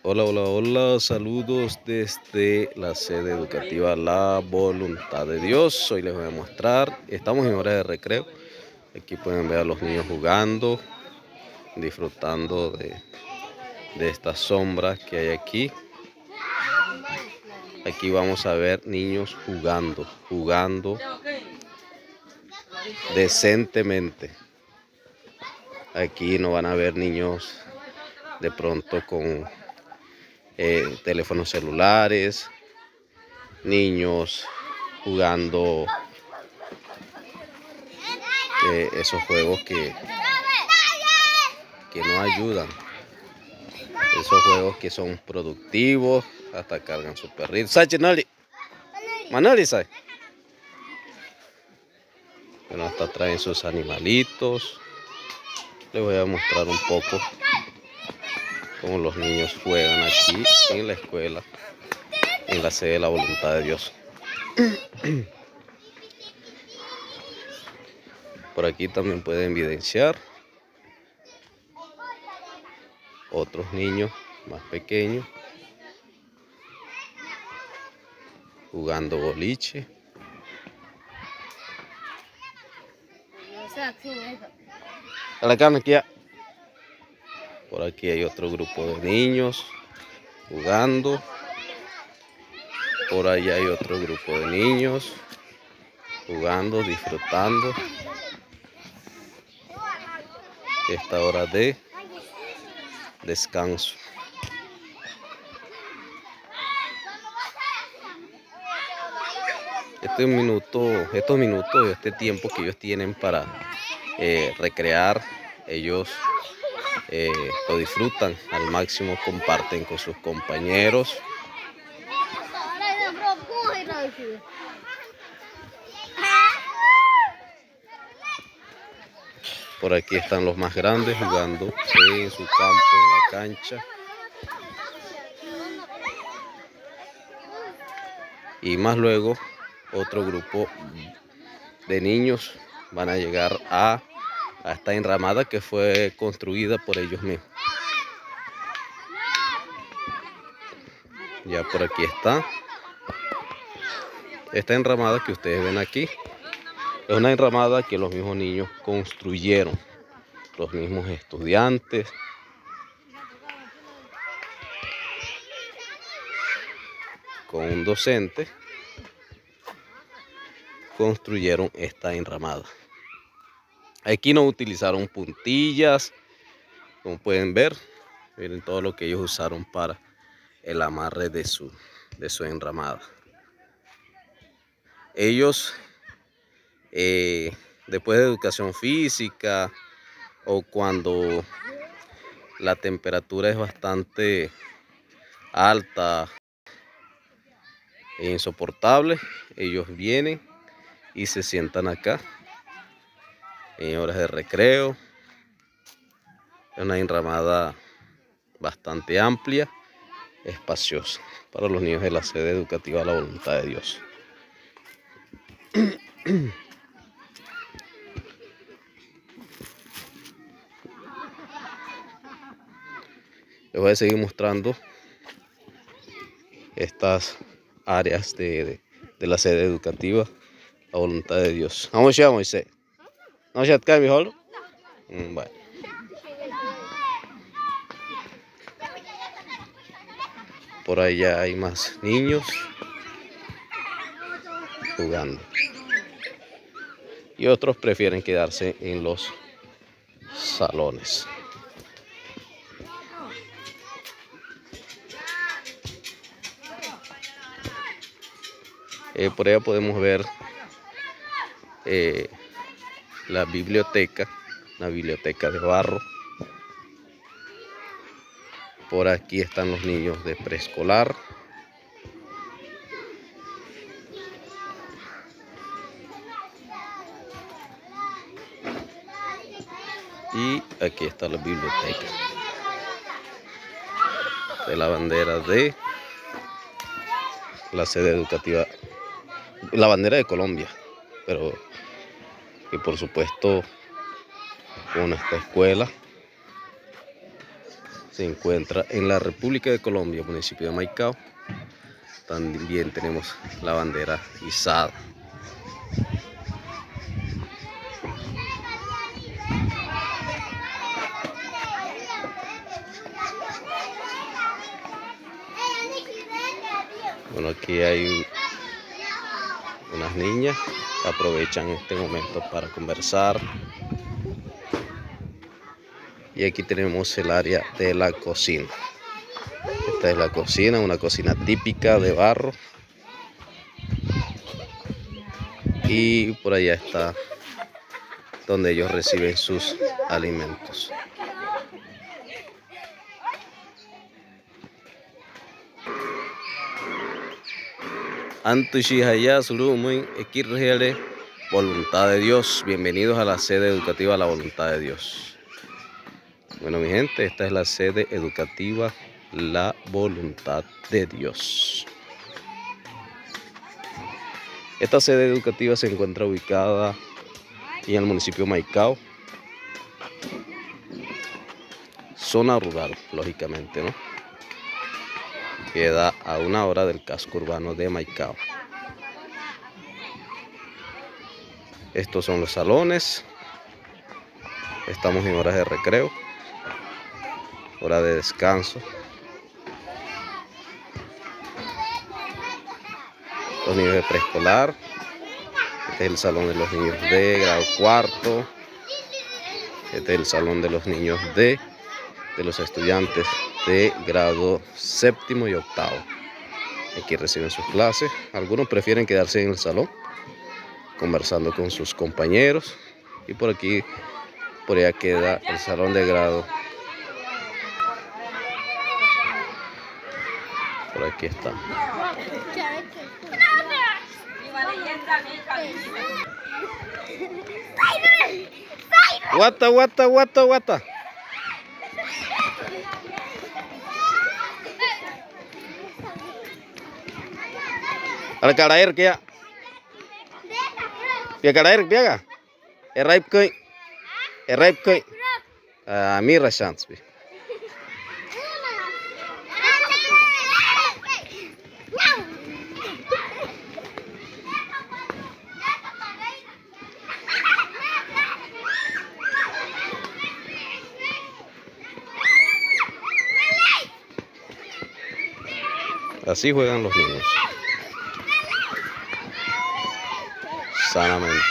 Hola, hola, hola, saludos desde la sede educativa La Voluntad de Dios. Hoy les voy a mostrar, estamos en hora de recreo. Aquí pueden ver a los niños jugando, disfrutando de estas sombras que hay aquí. Aquí vamos a ver niños jugando decentemente. Aquí no van a ver niños de pronto con teléfonos celulares, niños jugando esos juegos que no ayudan, esos juegos que son productivos, hasta cargan su perrito. Bueno, hasta traen sus animalitos. Les voy a mostrar un poco cómo los niños juegan aquí en la escuela, en la sede de La Voluntad de Dios. Por aquí también pueden evidenciar otros niños más pequeños jugando boliche. Por aquí hay otro grupo de niños jugando. Por allá hay otro grupo de niños jugando, disfrutando esta hora de descanso. Estos minutos, este tiempo que ellos tienen para recrear, ellos lo disfrutan al máximo, comparten con sus compañeros. Por aquí están los más grandes jugando en su campo, en la cancha. Y más luego, otro grupo de niños van a llegar a esta enramada que fue construida por ellos mismos. Ya por aquí está. Esta enramada que ustedes ven aquí es una enramada que los mismos niños construyeron, los mismos estudiantes. Con un docente construyeron esta enramada. Aquí no utilizaron puntillas, como pueden ver. Miren todo lo que ellos usaron para el amarre de su enramada. Ellos, después de educación física o cuando la temperatura es bastante alta e insoportable, ellos vienen y se sientan acá en horas de recreo. Es una enramada bastante amplia, espaciosa para los niños de la sede educativa La Voluntad de Dios. Les voy a seguir mostrando estas áreas de la sede educativa La Voluntad de Dios. Vamos ya, Moisés. Vamos ya, ¿qué mejor? Bueno. Por allá hay más niños jugando. Y otros prefieren quedarse en los salones. Por allá podemos ver la biblioteca, una biblioteca de barro. Por aquí están los niños de preescolar. Y aquí está la biblioteca de la bandera de la sede educativa, la bandera de Colombia, pero que por supuesto con esta escuela se encuentra en la República de Colombia, municipio de Maicao. También tenemos la bandera izada. Bueno, aquí hay unas niñas que aprovechan este momento para conversar. Y aquí tenemos el área de la cocina. Esta es la cocina, una cocina típica de barro. Y por allá está donde ellos reciben sus alimentos. Antishihaya Sulumun Ekirgele, Voluntad de Dios. Bienvenidos a la sede educativa La Voluntad de Dios. Bueno, mi gente, esta es la sede educativa La Voluntad de Dios. Esta sede educativa se encuentra ubicada en el municipio de Maicao, zona rural, lógicamente, ¿no? Queda a 1 hora del casco urbano de Maicao. Estos son los salones. Estamos en horas de recreo, hora de descanso. Los niños de preescolar. Este es el salón de los niños de grado cuarto. Este es el salón de los niños de los estudiantes de grado séptimo y octavo. Aquí reciben sus clases. Algunos prefieren quedarse en el salón conversando con sus compañeros. Y por aquí, por allá queda el salón de grado. Por aquí está. Guata, guata, guata, guata. Al caraer que ya. Pia caraer piaga. Erraip koi. Erraip koi. Mira chance. Así juegan los niños. Sanamente.